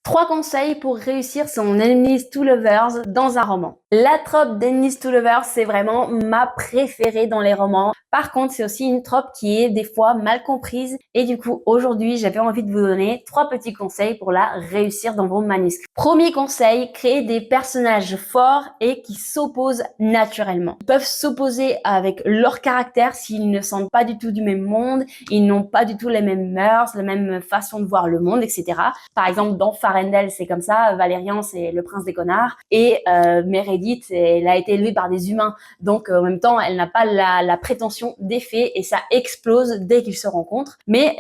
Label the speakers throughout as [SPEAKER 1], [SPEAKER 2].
[SPEAKER 1] 3 conseils pour réussir son Enemies to Lovers dans un roman. La trope d'Enemies to Lovers, c'est vraiment ma préférée dans les romans. Par contre, c'est aussi une trope qui est des fois mal comprise. Et du coup, aujourd'hui, j'avais envie de vous donner 3 petits conseils pour la réussir dans vos manuscrits. Premier conseil, créer des personnages forts et qui s'opposent naturellement. Ils peuvent s'opposer avec leur caractère s'ils ne sont pas du tout du même monde, ils n'ont pas du tout les mêmes mœurs, la même façon de voir le monde, etc. Par exemple, dans Farendel, c'est comme ça. Valérian, c'est le prince des connards. Et Meredith, elle a été élevée par des humains. Donc, en même temps, elle n'a pas la prétention des fées et ça explose dès qu'ils se rencontrent. Mais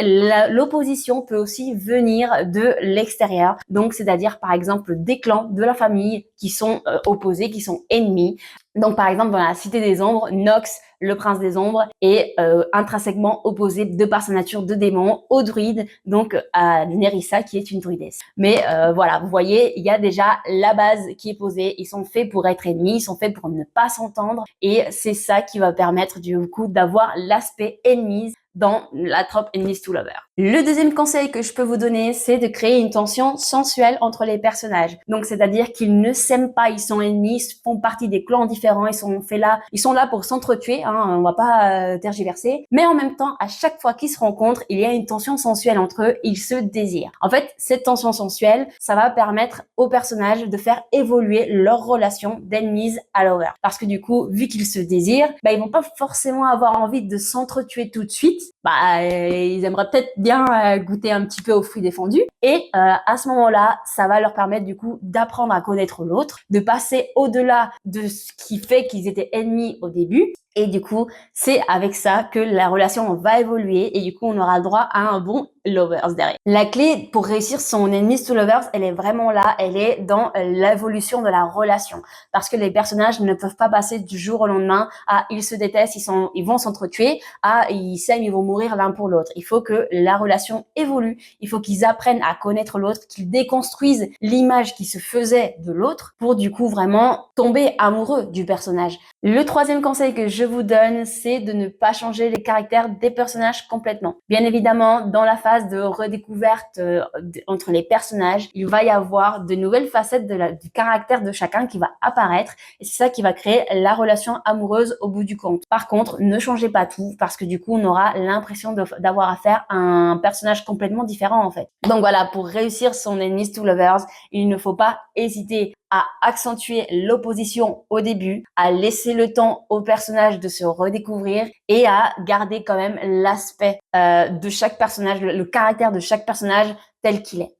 [SPEAKER 1] l'opposition peut aussi venir de l'extérieur. Donc, c'est-à-dire, par exemple, des clans de la famille qui sont opposés, qui sont ennemis. Donc, par exemple, dans la Cité des Ombres, Nox, le prince des ombres, est intrinsèquement opposé de par sa nature de démon au druide, donc à Nerissa qui est une druidesse. Mais voilà, vous voyez, il y a déjà la base qui est posée. Ils sont faits pour être ennemis, ils sont faits pour ne pas s'entendre, et c'est ça qui va permettre du coup d'avoir l'aspect ennemi dans la trope Enemies to Lovers. Le deuxième conseil que je peux vous donner, c'est de créer une tension sensuelle entre les personnages. Donc, c'est-à-dire qu'ils ne s'aiment pas, ils sont ennemis, ils font partie des clans différents, ils sont là pour s'entretuer, hein, on va pas tergiverser. Mais en même temps, à chaque fois qu'ils se rencontrent, il y a une tension sensuelle entre eux, ils se désirent. En fait, cette tension sensuelle, ça va permettre aux personnages de faire évoluer leur relation d'enemies à lovers. Parce que du coup, vu qu'ils se désirent, ils vont pas forcément avoir envie de s'entretuer tout de suite. Ils aimeraient peut-être bien goûter un petit peu aux fruits défendus. Et à ce moment-là, ça va leur permettre du coup d'apprendre à connaître l'autre, de passer au-delà de ce qui fait qu'ils étaient ennemis au début. Et du coup, c'est avec ça que la relation va évoluer et du coup, on aura le droit à un bon lovers derrière. La clé pour réussir son enemies to lovers, elle est vraiment là, elle est dans l'évolution de la relation. Parce que les personnages ne peuvent pas passer du jour au lendemain à ils se détestent, ils vont s'entretuer, à ils s'aiment, ils vont mourir l'un pour l'autre. Il faut que la relation évolue, il faut qu'ils apprennent à connaître l'autre, qu'ils déconstruisent l'image qui se faisait de l'autre pour du coup vraiment tomber amoureux du personnage. Le troisième conseil que je vous donne, c'est de ne pas changer les caractères des personnages complètement. Bien évidemment, dans la phase de redécouverte entre les personnages, il va y avoir de nouvelles facettes du caractère de chacun qui va apparaître et c'est ça qui va créer la relation amoureuse au bout du compte. Par contre, ne changez pas tout parce que du coup, on aura l'impression d'avoir affaire à un personnage complètement différent en fait. Donc voilà, pour réussir son Enemies to Lovers, il ne faut pas hésiter à accentuer l'opposition au début, à laisser le temps au personnage de se redécouvrir et à garder quand même l'aspect de chaque personnage, le caractère de chaque personnage tel qu'il est.